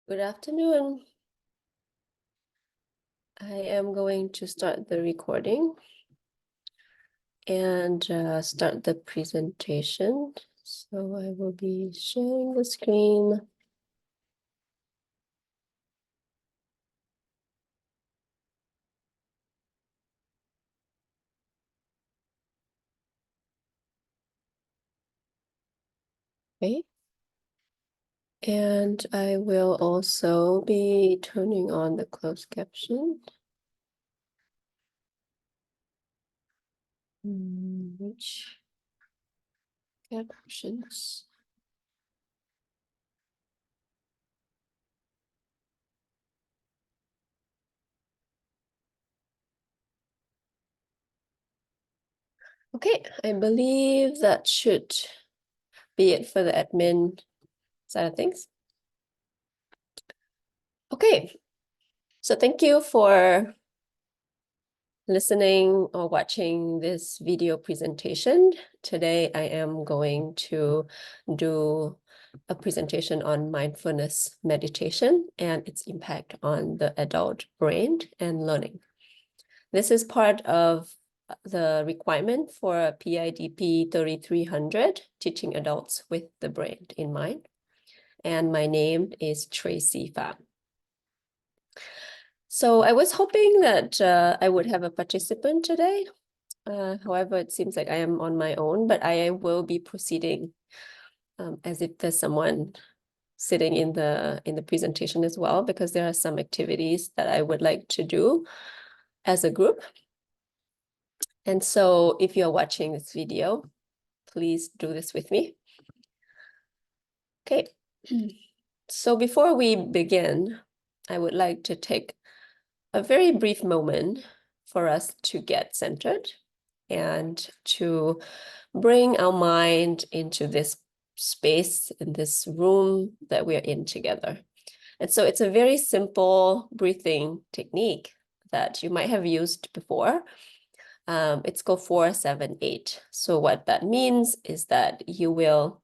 Good afternoon. I am going to start the recording and start the presentation. So I will be sharing the screen. Okay. And I will also be turning on the closed caption. Which captions? Okay, I believe that should be it for the admin side of things. Okay, so thank you for listening or watching this video presentation. Today, I am going to do a presentation on mindfulness meditation and its impact on the adult brain and learning. This is part of the requirement for PIDP 3300, teaching adults with the brain in mind. And my name is Tracy Pham. So I was hoping that I would have a participant today. However, it seems like I am on my own, but I will be proceeding as if there's someone sitting in the presentation as well, because there are some activities that I would like to do as a group. And so if you're watching this video, please do this with me. Okay, so before we begin, I would like to take a very brief moment for us to get centered and to bring our mind into this space, in this room that we're in together. And so it's a very simple breathing technique that you might have used before. It's called 4-7-8. So what that means is that you will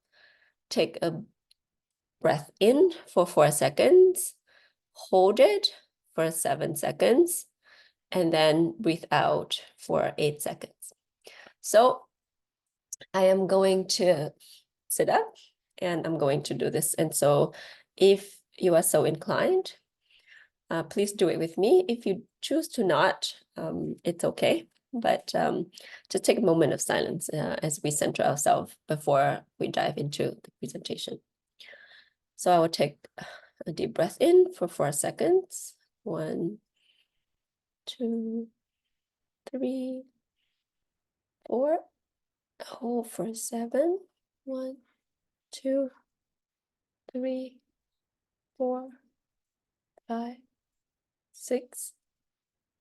take a breath in for 4 seconds, hold it for 7 seconds, and then breathe out for 8 seconds. So I am going to sit up and I'm going to do this. And so if you are so inclined, please do it with me. If you choose to not, it's okay. But just take a moment of silence as we center ourselves before we dive into the presentation. So I will take a deep breath in for 4 seconds. 1, 2, 3, 4. Hold for 7. 1, 2, 3, 4, 5, 6,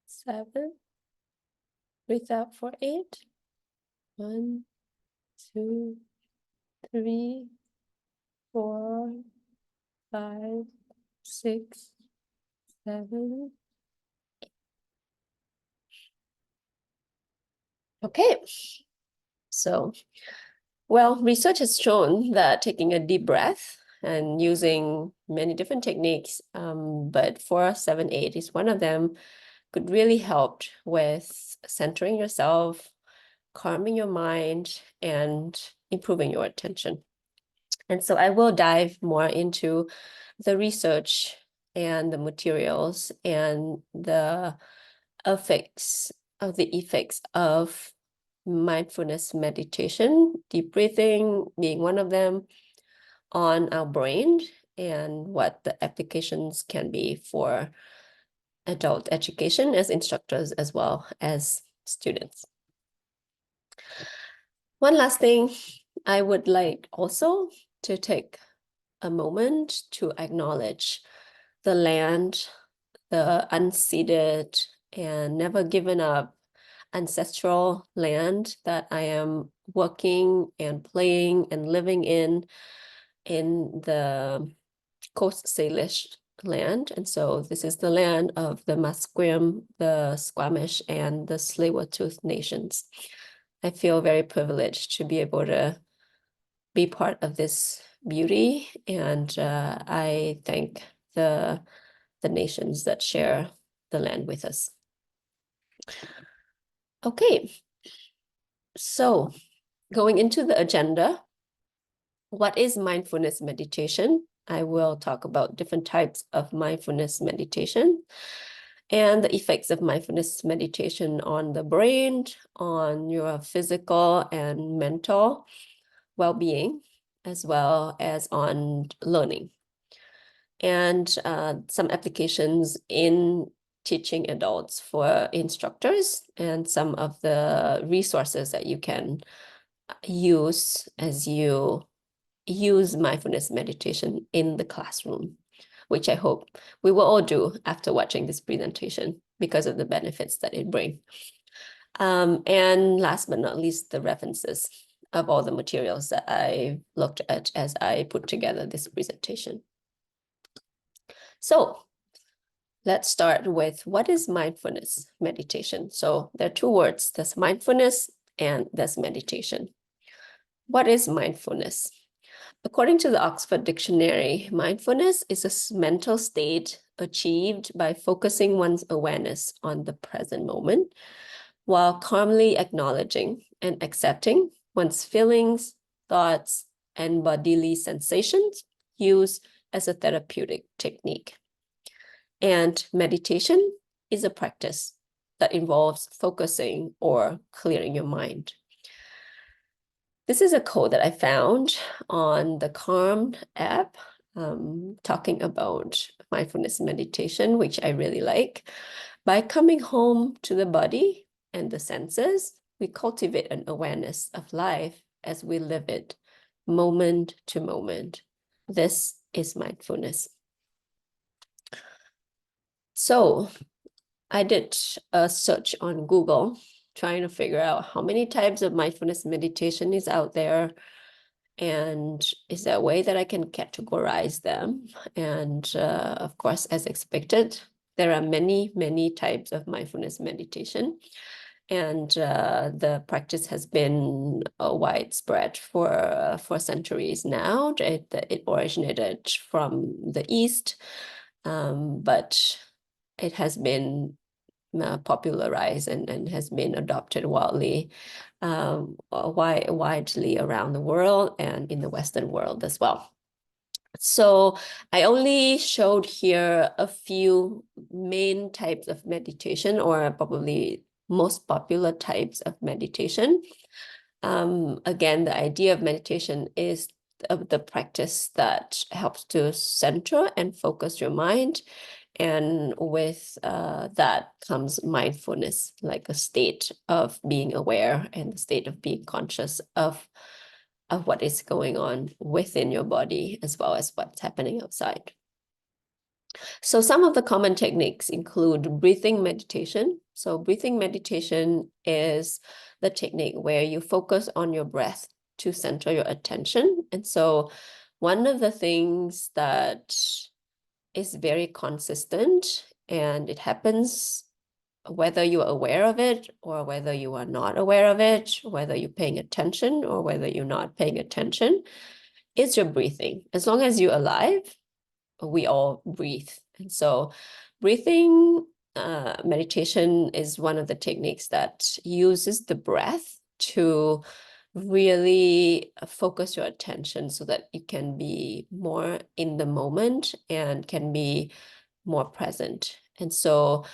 7. Breathe out for 8. 1, 2, 3, 4, 5, 6, 7. Okay. So, well, research has shown that taking a deep breath and using many different techniques, but 4-7-8 is one of them, could really help with centering yourself, calming your mind, and improving your attention. And so I will dive more into the research and the materials and the effects of mindfulness meditation, deep breathing being one of them, on our brain, and what the applications can be for adult education as instructors as well as students. One last thing, I would like also to take a moment to acknowledge the land, the unceded and never given up ancestral land that I am working and playing and living in the Coast Salish land. And so this is the land of the Musqueam, the Squamish, and the Tsleil-Waututh nations. I feel very privileged to be able to be part of this beauty, and I thank the nations that share the land with us. Okay, so going into the agenda, what is mindfulness meditation? I will talk about different types of mindfulness meditation and the effects of mindfulness meditation on the brain, on your physical and mental well-being, as well as on learning. And some applications in teaching adults for instructors, and some of the resources that you can use as you use mindfulness meditation in the classroom, which I hope we will all do after watching this presentation because of the benefits that it brings. And last but not least, the references of all the materials that I looked at as I put together this presentation. So let's start with what is mindfulness meditation? So there are two words, there's mindfulness and there's meditation. What is mindfulness? According to the Oxford Dictionary, mindfulness is a mental state achieved by focusing one's awareness on the present moment while calmly acknowledging and accepting one's feelings, thoughts, and bodily sensations used as a therapeutic technique. And meditation is a practice that involves focusing or clearing your mind. This is a quote that I found on the Calm app, talking about mindfulness meditation, which I really like. By coming home to the body and the senses, we cultivate an awareness of life as we live it, moment to moment. This is mindfulness. So I did a search on Google, trying to figure out how many types of mindfulness meditation is out there, and is there a way that I can categorize them? And of course, as expected, there are many, many types of mindfulness meditation. And the practice has been widespread for centuries now. It originated from the East, but it has been popularized and has been adopted widely around the world and in the Western world as well. So I only showed here a few main types of meditation, or probably most popular types of meditation. Again, the idea of meditation is the practice that helps to center and focus your mind. And with that comes mindfulness, like a state of being aware and the state of being conscious of what is going on within your body, as well as what's happening outside. So some of the common techniques include breathing meditation. So breathing meditation is the technique where you focus on your breath to center your attention. And so one of the things that is very consistent, and it happens whether you are aware of it or whether you are not aware of it, whether you're paying attention or whether you're not paying attention, is your breathing. As long as you're alive, we all breathe. And so breathing meditation is one of the techniques that uses the breath to really focus your attention so that you can be more in the moment and can be more present. And so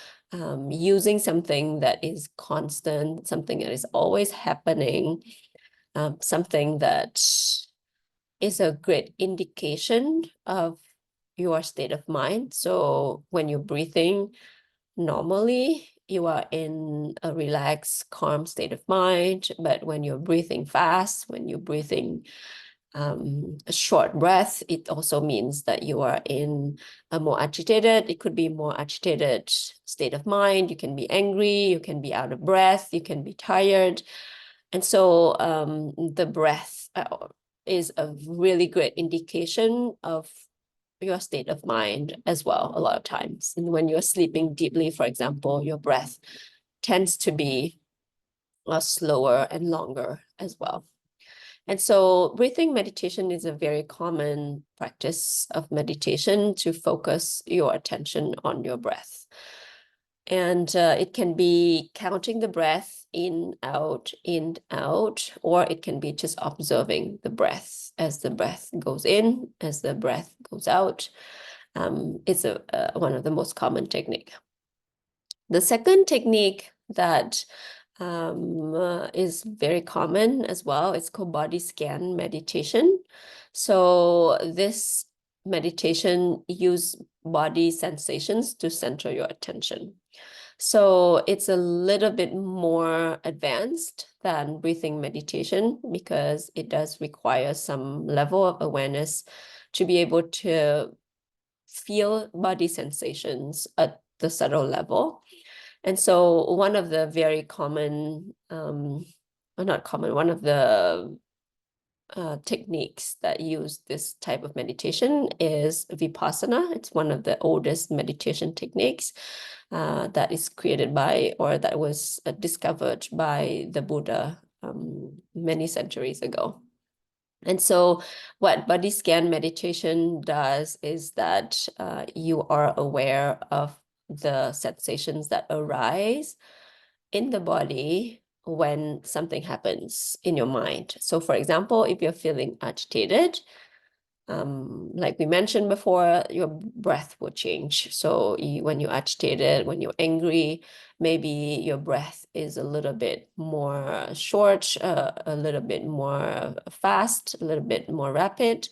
using something that is constant, something that is always happening, something that is a great indication of your state of mind. So when you're breathing normally, you are in a relaxed, calm state of mind. But when you're breathing fast, when you're breathing a short breath, it also means that you are in a more agitated, it could be more agitated state of mind. You can be angry, you can be out of breath, you can be tired. And so the breath is a really great indication of your state of mind as well, a lot of times. And when you're sleeping deeply, for example, your breath tends to be slower and longer as well. And so breathing meditation is a very common practice of meditation to focus your attention on your breath. And it can be counting the breath in, out, or it can be just observing the breath as the breath goes in, as the breath goes out. It's one of the most common technique. The second technique that is very common as well, it's called body scan meditation. So this meditation use body sensations to center your attention. So it's a little bit more advanced than breathing meditation because it does require some level of awareness to be able to feel body sensations at the subtle level. And so one of the very common, not common, one of the techniques that use this type of meditation is Vipassana. It's one of the oldest meditation techniques that is created by, or that was discovered by the Buddha many centuries ago. And so what body scan meditation does is that you are aware of the sensations that arise in the body when something happens in your mind. So for example, if you're feeling agitated, like we mentioned before, your breath will change. So when you're agitated, when you're angry, maybe your breath is a little bit more short, a little bit more fast, a little bit more rapid.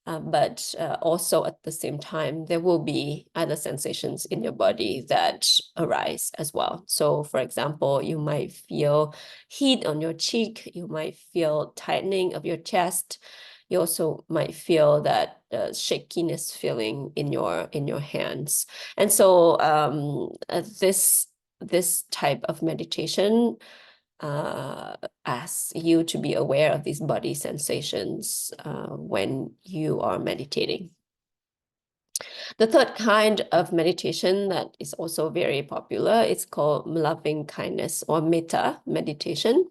But also at the same time, there will be other sensations in your body that arise as well. So for example, you might feel heat on your cheek, you might feel tightening of your chest. You also might feel that shakiness feeling in your hands. And so this type of meditation asks you to be aware of these body sensations when you are meditating. The third kind of meditation that is also very popular is called loving kindness or metta meditation.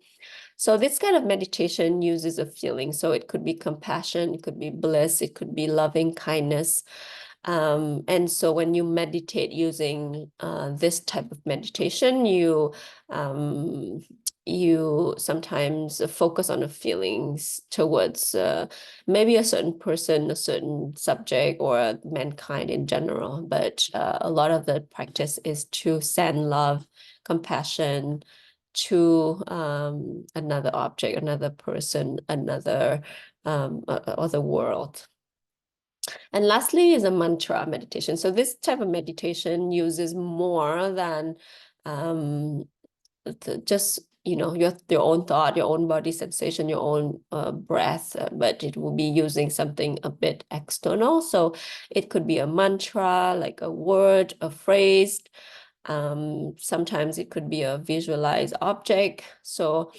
So this kind of meditation uses a feeling. So it could be compassion, it could be bliss, it could be loving kindness. And so when you meditate using this type of meditation, you sometimes focus on the feelings towards maybe a certain person, a certain subject, or mankind in general. But a lot of the practice is to send love, compassion to another object, another person, another other world. And lastly is a mantra meditation. So this type of meditation uses more than just your own thought, your own body sensation, your own breath, but it will be using something a bit external. So it could be a mantra, like a word, a phrase. Sometimes it could be a visualized object. So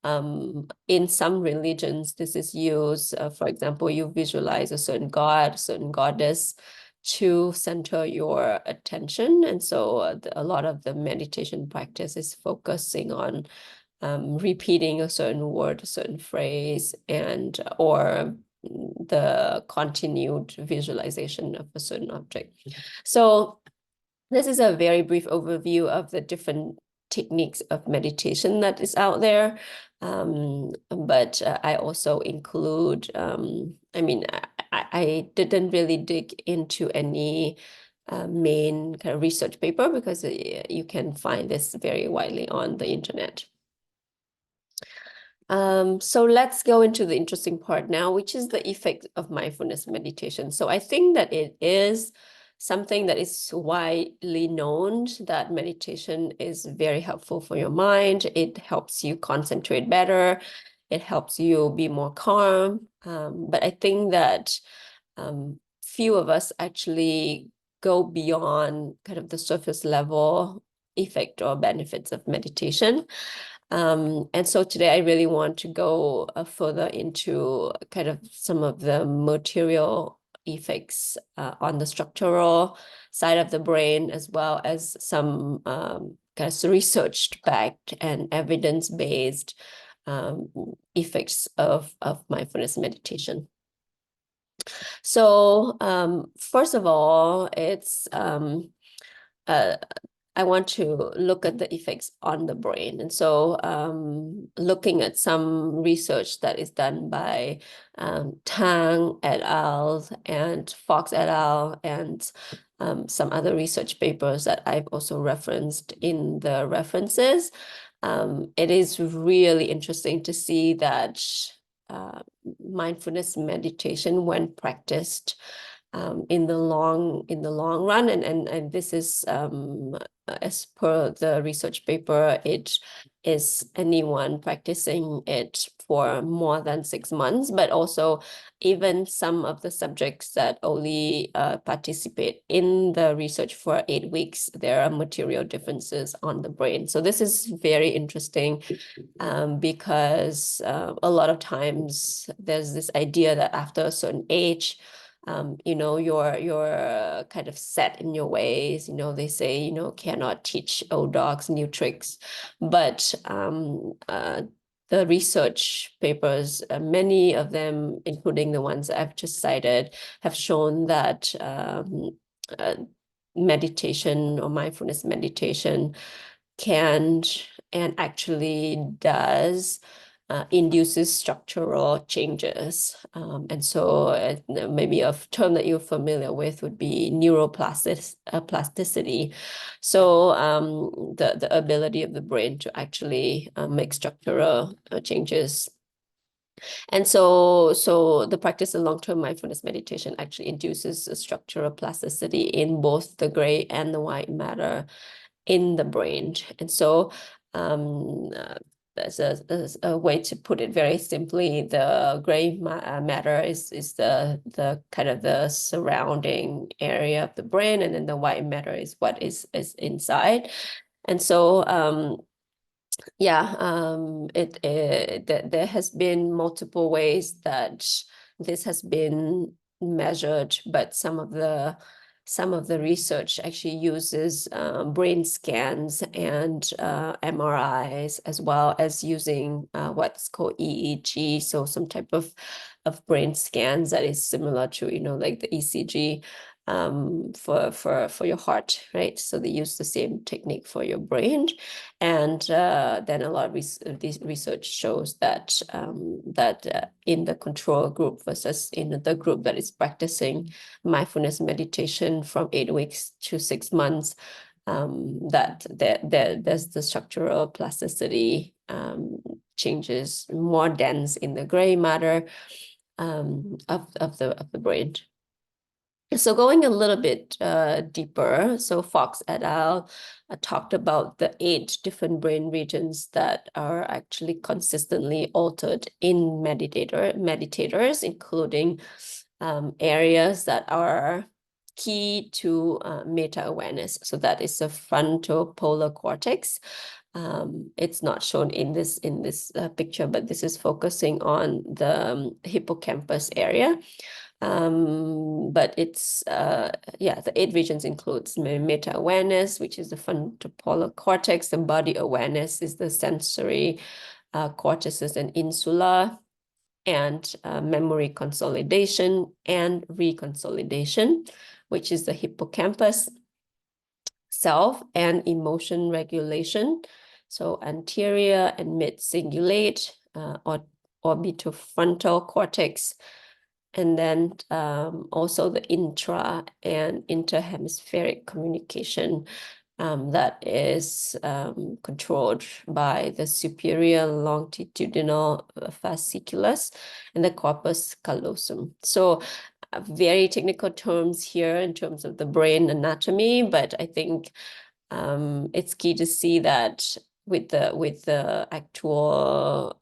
in some religions, this is used, for example, you visualize a certain god, a certain goddess to center your attention. And so a lot of the meditation practice is focusing on repeating a certain word, a certain phrase, and or the continued visualization of a certain object. So this is a very brief overview of the different techniques of meditation that is out there. But I also include, I didn't really dig into any main kind of research paper because you can find this very widely on the internet. So let's go into the interesting part now, which is the effect of mindfulness meditation. So I think that it is something that is widely known that meditation is very helpful for your mind. It helps you concentrate better. It helps you be more calm. But I think that few of us actually go beyond kind of the surface level effect or benefits of meditation. And so today I really want to go further into kind of some of the material effects on the structural side of the brain, as well as some kind of research-backed and evidence-based effects of mindfulness meditation. So first of all, it's I want to look at the effects on the brain. And so looking at some research that is done by Tang et al. And Fox et al. And some other research papers that I've also referenced in the references, it is really interesting to see that mindfulness meditation, when practiced in the long run, and this is as per the research paper, it is anyone practicing it for more than 6 months, but also even some of the subjects that only participate in the research for 8 weeks, there are material differences on the brain. So this is very interesting because a lot of times there's this idea that after a certain age, you're kind of set in your ways. They say, cannot teach old dogs new tricks. But the research papers, many of them, including the ones I've just cited, have shown that meditation or mindfulness meditation can and actually does induces structural changes. And so maybe a term that you're familiar with would be neuroplasticity. So the ability of the brain to actually make structural changes. And so the practice of long-term mindfulness meditation actually induces a structural plasticity in both the gray and the white matter in the brain. And so as a way to put it very simply, the gray matter is the kind of the surrounding area of the brain, and then the white matter is what is inside. And so there has been multiple ways that this has been measured, but some of the research actually uses brain scans and MRIs, as well as using what's called EEG, so some type of brain scans that is similar to like the ECG for your heart, right? So they use the same technique for your brain, and then a lot of this research shows that in the control group versus in the group that is practicing mindfulness meditation from 8 weeks to 6 months, that there's the structural plasticity changes more dense in the gray matter of the brain. So going a little bit deeper, so Fox et al. Talked about the 8 different brain regions that are actually consistently altered in meditators, including areas that are key to meta-awareness. So that is the frontal polar cortex. It's not shown in this picture, but this is focusing on the hippocampus area. But it's the 8 regions includes meta-awareness, which is the frontopolar cortex. The body awareness is the sensory cortices and insula, and memory consolidation and reconsolidation, which is the hippocampus. Self and emotion regulation, so anterior and mid cingulate or orbitofrontal cortex, and then also the intra and interhemispheric communication that is controlled by the superior longitudinal fasciculus and the corpus callosum. So very technical terms here in terms of the brain anatomy, but I think it's key to see that with the actual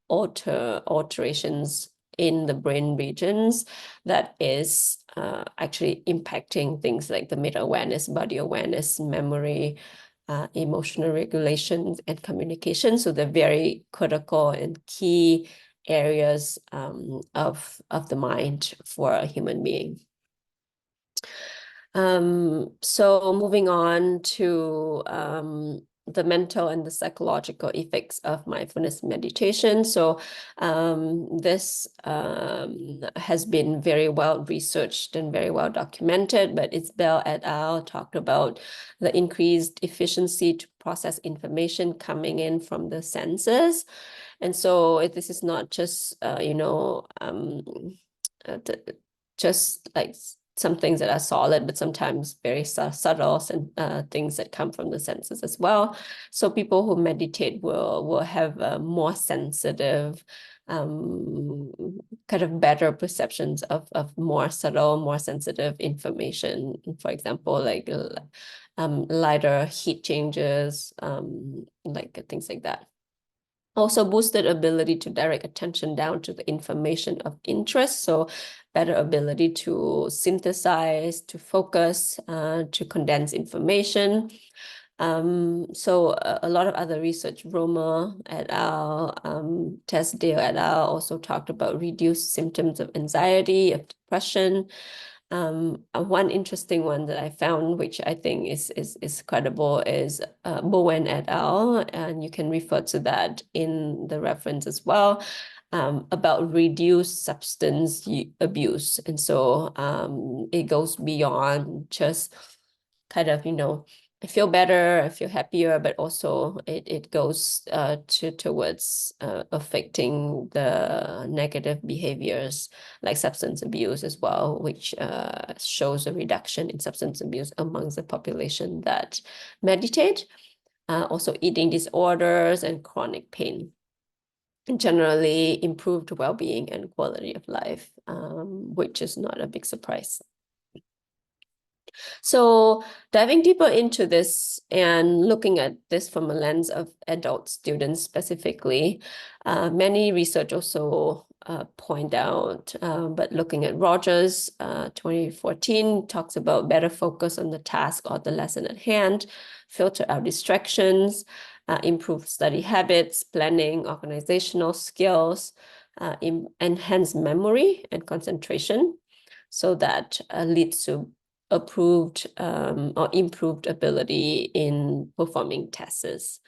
alterations in the brain regions, that is actually impacting things like the meta-awareness, body awareness, memory, emotional regulations, and communication. So they're very critical and key areas of the mind for a human being. So moving on to the mental and the psychological effects of mindfulness meditation. So this has been very well researched and very well documented, but it's Bell et al. Talked about the increased efficiency to process information coming in from the senses. And so this is not just, just like some things that are solid, but sometimes very subtle things that come from the senses as well. So people who meditate will have a more sensitive, kind of better perceptions of more subtle, more sensitive information. For example, like lighter heat changes, like things like that. Also boosted ability to direct attention down to the information of interest. So better ability to synthesize, to focus, to condense information. So a lot of other research, Roma et al., Tesdale et al. Also talked about reduced symptoms of anxiety, of depression. One interesting one that I found, which I think is credible, is Bowen et al., and you can refer to that in the reference as well, about reduced substance abuse. And so it goes beyond just kind of, I feel better, I feel happier, but also it goes towards affecting the negative behaviors like substance abuse as well, which shows a reduction in substance abuse amongst the population that meditate. Also eating disorders and chronic pain. And generally improved well-being and quality of life, which is not a big surprise. So diving deeper into this and looking at this from a lens of adult students specifically, many research also point out, but looking at Rogers, 2014, talks about better focus on the task or the lesson at hand, filter out distractions, improve study habits, planning, organizational skills, enhance memory and concentration. So that leads to approved or improved ability in performing tests,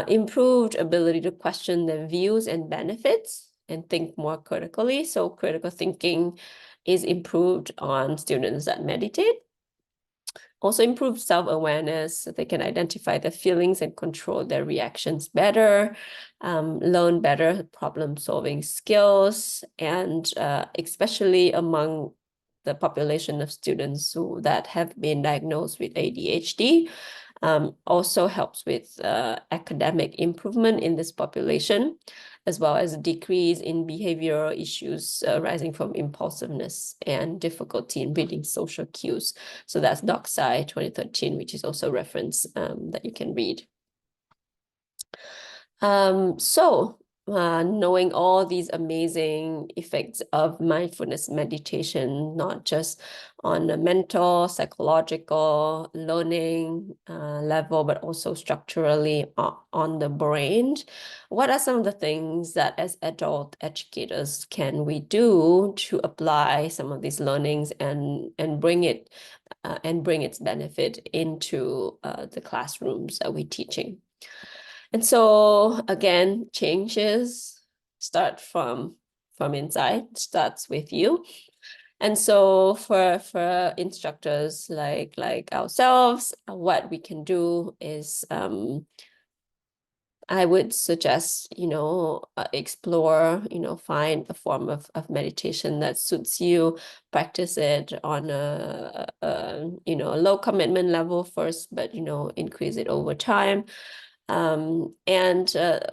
improved ability to question the views and benefits and think more critically. So critical thinking is improved on students that meditate. Also improve self-awareness so they can identify their feelings and control their reactions better, learn better problem-solving skills, and especially among the population of students that have been diagnosed with ADHD, also helps with academic improvement in this population, as well as a decrease in behavioral issues arising from impulsiveness and difficulty in reading social cues. So that's Docsai 2013, which is also a reference that you can read. Knowing all these amazing effects of mindfulness meditation, not just on the mental, psychological, learning level, but also structurally on the brain, what are some of the things that as adult educators can we do to apply some of these learnings and bring it and bring its benefit into the classrooms that we're teaching? And so again, changes start from inside, starts with you. And so for instructors like ourselves, what we can do is I would suggest, explore, find a form of meditation that suits you, practice it on a low commitment level first, but, increase it over time. And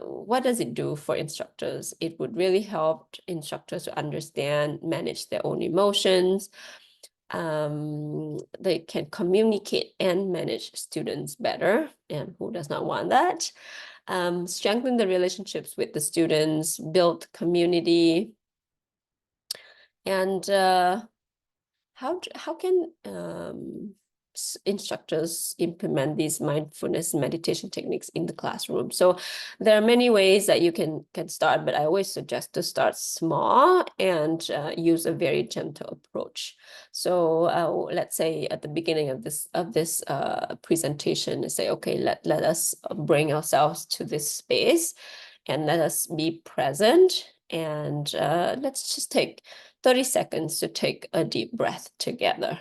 what does it do for instructors? It would really help instructors to understand, manage their own emotions. They can communicate and manage students better, and who does not want that? Strengthen the relationships with the students, build community, and how can instructors implement these mindfulness meditation techniques in the classroom. So there are many ways that you can start, but I always suggest to start small and use a very gentle approach. So let's say at the beginning of this presentation, say, okay, let us bring ourselves to this space and let us be present, and let's just take 30 seconds to take a deep breath together.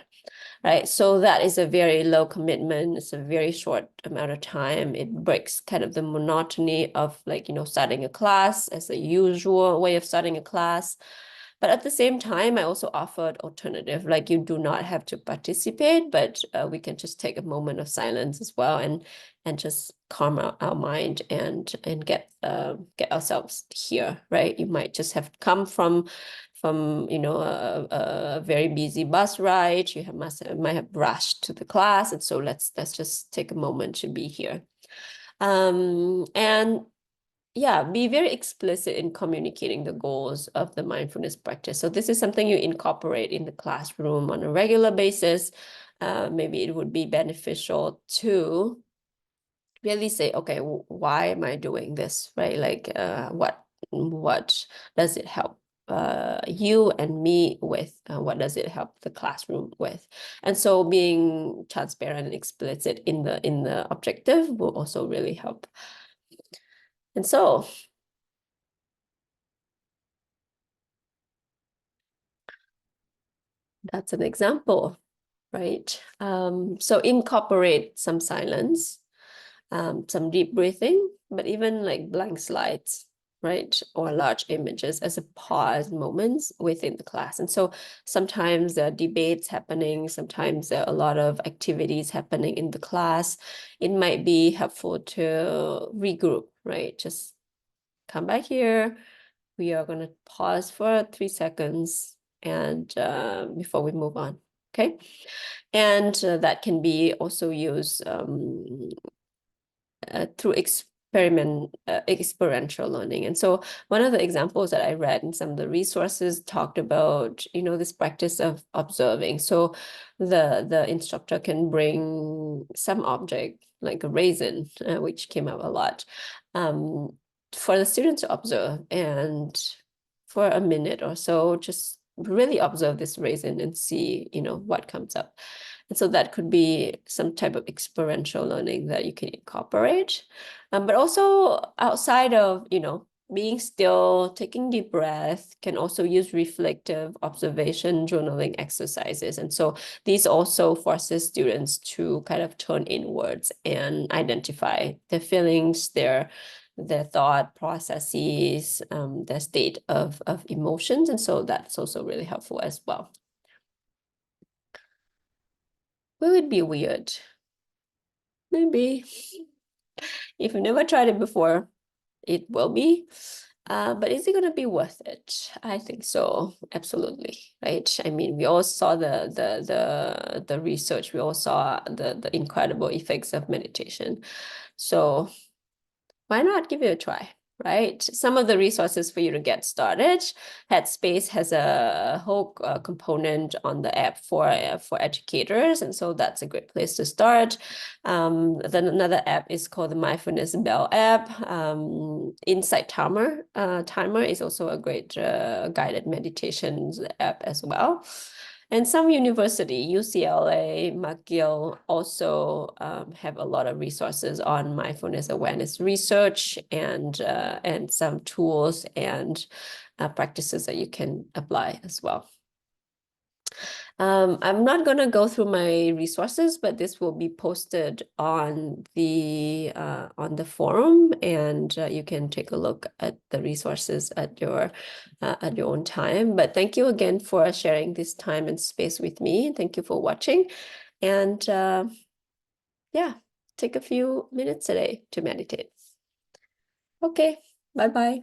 Right, so that is a very low commitment. It's a very short amount of time. It breaks kind of the monotony of, like, starting a class as a usual way of starting a class. But at the same time, I also offered alternative, like you do not have to participate, but we can just take a moment of silence as well, and just calm our mind and get ourselves here, right? You might just have come from a very busy bus ride. You might have rushed to the class, and so let's just take a moment to be here. And yeah, be very explicit in communicating the goals of the mindfulness practice. So this is something you incorporate in the classroom on a regular basis. Maybe it would be beneficial to really say, okay, why am I doing this, right? Like, what does it help you and me with? What does it help the classroom with? And so being transparent and explicit in the objective will also really help. And so that's an example, right? So incorporate some silence, some deep breathing, but even like blank slides, right? Or large images as a pause moments within the class. And so sometimes there are debates happening, sometimes there are a lot of activities happening in the class. It might be helpful to regroup, right? Just come back here. We are going to pause for 3 seconds and before we move on. Okay. And that can be also used through experiential learning. And so one of the examples that I read in some of the resources talked about, this practice of observing. So the instructor can bring some object like a raisin, which came up a lot, for the student to observe, and for a minute or so, just really observe this raisin and see, what comes up. And so that could be some type of experiential learning that you can incorporate. But also outside of, being still, taking deep breath, can also use reflective observation journaling exercises. And so these also forces students to kind of turn inwards and identify their feelings, their thought processes, their state of emotions. And so that's also really helpful as well. Will it be weird? Maybe. If you've never tried it before, it will be. But is it going to be worth it? I think so. Absolutely. Right. I mean, we all saw the research. We all saw the incredible effects of meditation. So why not give it a try? Right? Some of the resources for you to get started. Headspace has a whole component on the app for educators, and so that's a great place to start. Then another app is called the Mindfulness Bell app. Insight Timer is also a great guided meditations app as well. And some university, UCLA, McGill, also have a lot of resources on mindfulness awareness research, and some tools and practices that you can apply as well. I'm not going to go through my resources, but this will be posted on the forum, and you can take a look at the resources at your own time. But thank you again for sharing this time and space with me. Thank you for watching, and yeah, take a few minutes today to meditate. Okay, bye-bye.